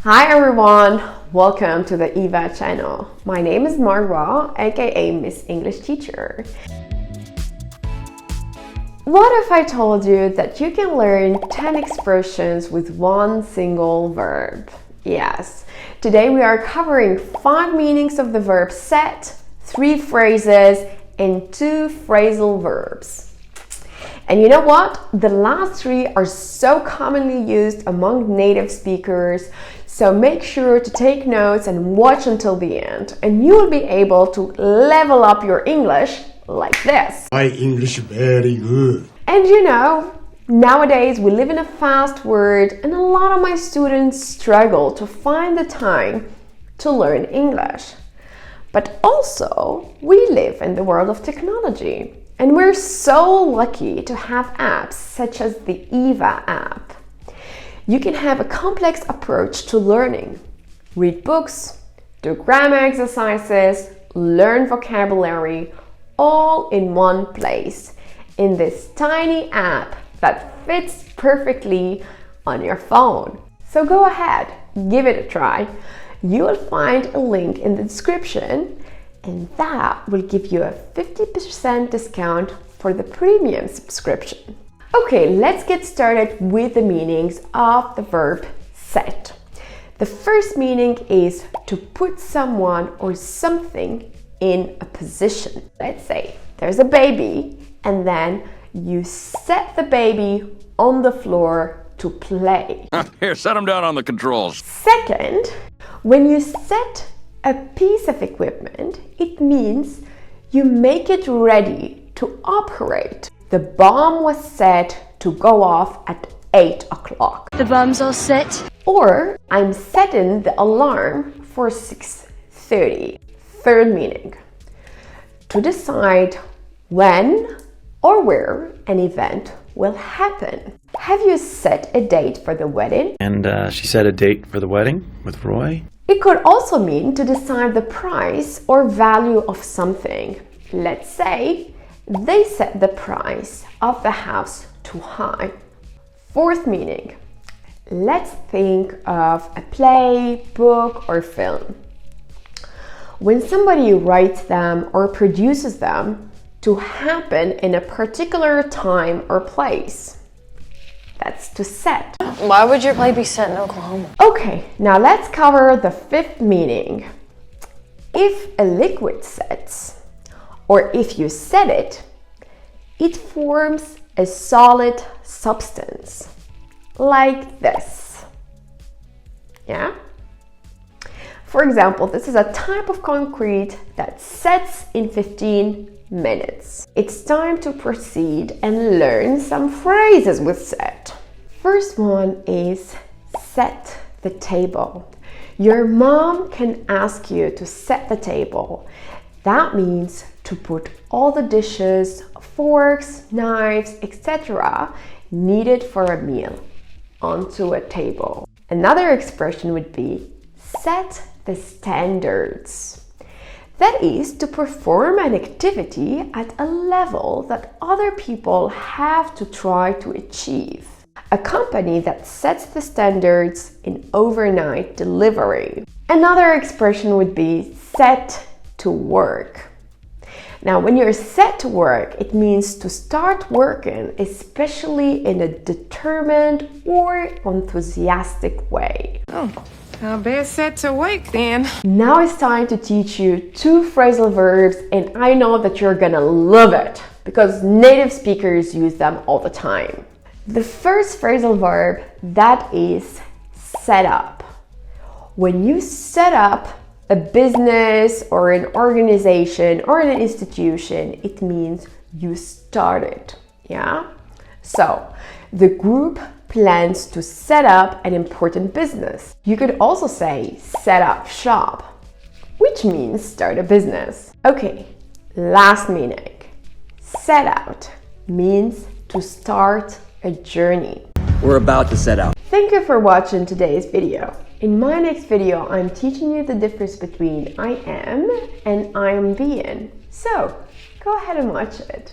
Hi everyone, welcome to the Eva channel. My name is Marwa, aka Miss English Teacher. What if I told you that you can learn 10 expressions with one single verb? Yes, today we are covering 5 meanings of the verb set, 3 phrases, and 2 phrasal verbs. And you know what? The last 3 are so commonly used among native speakers, so make sure to take notes and watch until the end, and you will be able to level up your English like this. My English very good. And you know, nowadays we live in a fast world, and a lot of my students struggle to find the time to learn English. But also, we live in the world of technology. And we're so lucky to have apps such as the Eva app. You can have a complex approach to learning. Read books, do grammar exercises, learn vocabulary, all in one place, in this tiny app that fits perfectly on your phone. So go ahead, give it a try. You will find a link in the description, and that will give you a 50% discount for the premium subscription. Okay, let's get started with the meanings of the verb set. The first meaning is to put someone or something in a position. Let's say there's a baby, and then you set the baby on the floor to play. Here, set him down on the controls. Second, when you set a piece of equipment, it means you make it ready to operate. The bomb was set to go off at 8 o'clock. The bomb's all set. Or I'm setting the alarm for 6:30. Third meaning, to decide when or where an event will happen. Have you set a date for the wedding? And she set a date for the wedding with Roy. It could also mean to decide the price or value of something. Let's say they set the price of the house too high. Fourth meaning, let's think of a play, book, or film. When somebody writes them or produces them to happen in a particular time or place. That's to set. Why would your play be set in Oklahoma? Okay, now let's cover the 5th meaning. If a liquid sets, or if you set it, it forms a solid substance, like this. Yeah? For example, this is a type of concrete that sets in 15 minutes. It's time to proceed and learn some phrases with set. First one is set the table. Your mom can ask you to set the table. That means to put all the dishes, forks, knives, etc. needed for a meal onto a table. Another expression would be set the standards. That is to perform an activity at a level that other people have to try to achieve. A company that sets the standards in overnight delivery. Another expression would be set to work. Now, when you're set to work, it means to start working, especially in a determined or enthusiastic way. Oh, I'll be set to work then. Now it's time to teach you 2 phrasal verbs, and I know that you're gonna love it because native speakers use them all the time. The first phrasal verb, that is set up. When you set up a business or an organization or an institution, it means you started. Yeah? So, the group plans to set up an important business. You could also say set up shop, which means start a business. Okay, last meaning. Set out means to start a journey. We're about to set out. Thank you for watching today's video. In my next video, I'm teaching you the difference between I am and I am being. So, go ahead and watch it.